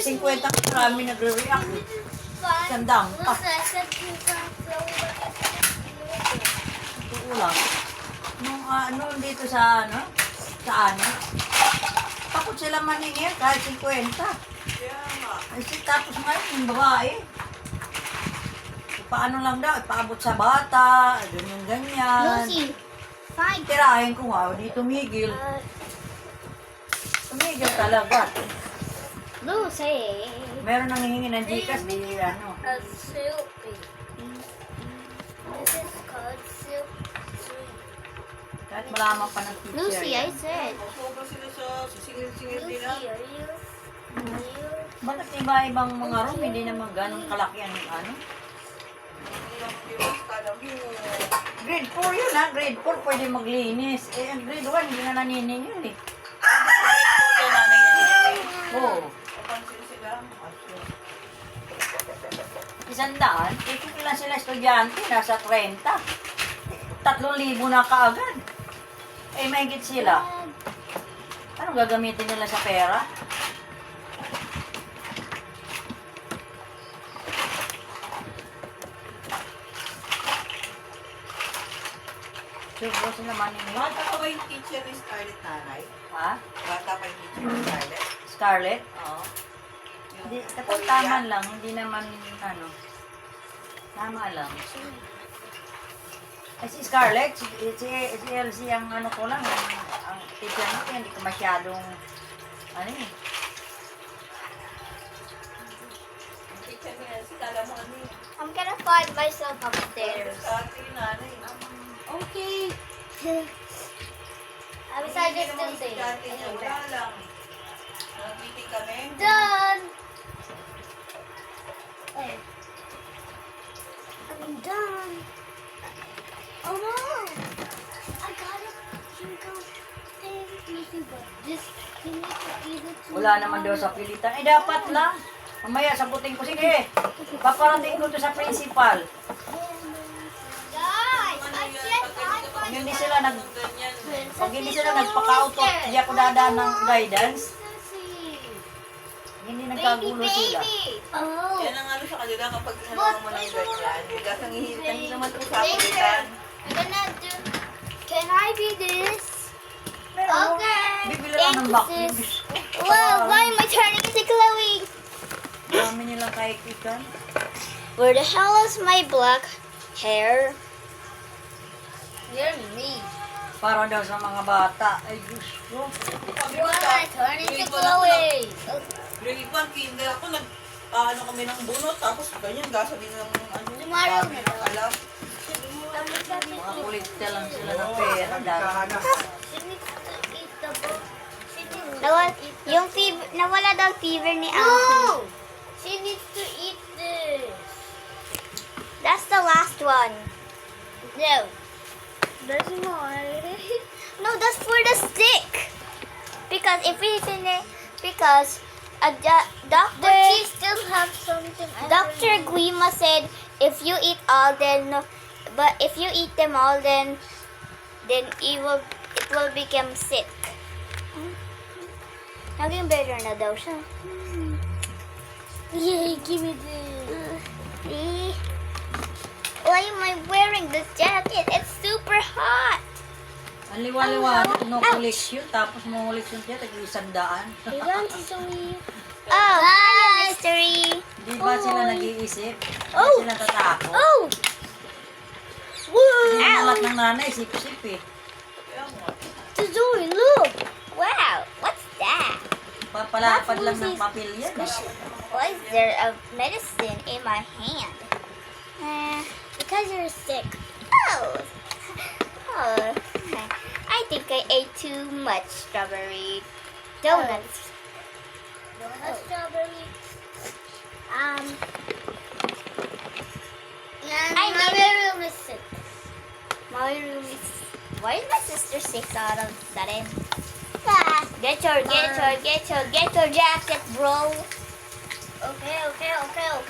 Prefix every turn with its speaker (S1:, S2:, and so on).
S1: 50 marami nagre-react. Sandang pa. Ito lang. Nung dito sa sa takot sila maningil kahit 50. Tapos ngayon yung babae. Paano lang daw, ipaabot sa bata, ganyan.
S2: Lucy, fine.
S1: Tirahin ko nga, di tumigil. Tumigil talaga.
S2: Lucy.
S1: Meron nang hihingi ng Gcash, di
S2: A soup. This is called soup.
S1: Kahit malaman pa ng teacher.
S2: Lucy, I said.
S3: Sobra sila sa sisingil-singil
S2: Lucy,
S3: nila.
S2: are you?
S1: Bakit iba-ibang mga room, hindi naman ganun kalaki ang
S3: Kala mo,
S1: Grade 4 yun grade 4 pwede maglinis. Ang grade 1 hindi na naniningil
S3: kaya namin yan.
S1: Oo.
S3: Kapansin sila.
S1: 100, ilan sila estudyante, nasa 30. 3,000 na kaagad. Mahigit sila. Anong gagamitin nila sa pera? Siguro sila maniningil.
S3: Bata pa ba yung teacher ni Scarlett nanay?
S1: Ha?
S3: Bata pa yung teacher ni Scarlett?
S1: Scarlett?
S3: Oo.
S1: Hindi, taman lang, hindi naman tama lang. Si Scarlett, si Elsie ang ko lang, ang teacher natin, hindi ko masyadong,
S3: Yung teacher ni Elsie, kala mo ano yun?
S2: I'm gonna find myself upstairs.
S3: Scarlett yung nanay.
S2: Okay. I decided to
S3: Hindi
S2: say.
S3: naman si niya, wala lang. Nag-meeting kami.
S2: Done. Oh. I'm done. Oh no! I got a jingle thing. But this you need to either to.
S1: wala naman daw sa pilitan. Dapat lang. Mamaya, sagutin ko. Sige, paparating ko to sa principal.
S2: Guys, I said
S1: Pag hindi sila nagpaka-auto, hindi ako dadaan ng guidance. Hindi nagkagulo sila.
S2: Oh.
S3: Yan ang ano sa kanila kapag ginawa mo ng ganyan. Bigas ang hihitan nila naman ito sa kulitan.
S2: I'm gonna do. Can I be this?
S1: Pero,
S2: Okay.
S1: bibili lang ng vacuum.
S2: Well, why am I turning into Chloe?
S1: Dami nilang kaikitan.
S2: Where the hell is my black hair? You're me.
S1: Para daw sa mga bata. Ay, Diyos ko.
S2: Why turn into Chloe?
S3: Grade 1, kinder ako, ano kami ng bunot, tapos ganyan, gasolin ng
S2: Tomorrow
S3: dami
S2: na
S3: ng
S2: daw.
S3: alam.
S1: Mga kulikta lang sila ng pera. Dami.
S2: Nawala daw fever ni Auntie. She needs to eat this. That's the last one. No. There's more. No, that's for the stick. Because if we finish, because Doctor. But she still have something. Dr. Guima said if you eat all, then but if you eat them all, then it will become sick. Naging better na daw siya. Yay, give me this. Why am I wearing this jacket? It's super hot.
S1: Ang liwa-liwanag, no collection, tapos mo collection siya, tag-100.
S2: Oh, hi, mystery.
S1: Di ba sila nag-iisip? Di
S2: Oh.
S1: sila tatakot?
S2: Oh.
S1: Hindi
S2: Ow.
S1: naman ng nanay, sip-sip eh.
S2: Zoe, look. Wow, what's that?
S1: Papalapad lang ng papel yan.
S2: Why is there a medicine in my hand? Because you're sick. Oh. Oh. I think I ate too much strawberry donuts. Strawberry. My room is sick. My room is. Why is my sister sick all of a sudden? Get your jacket, bro. Okay.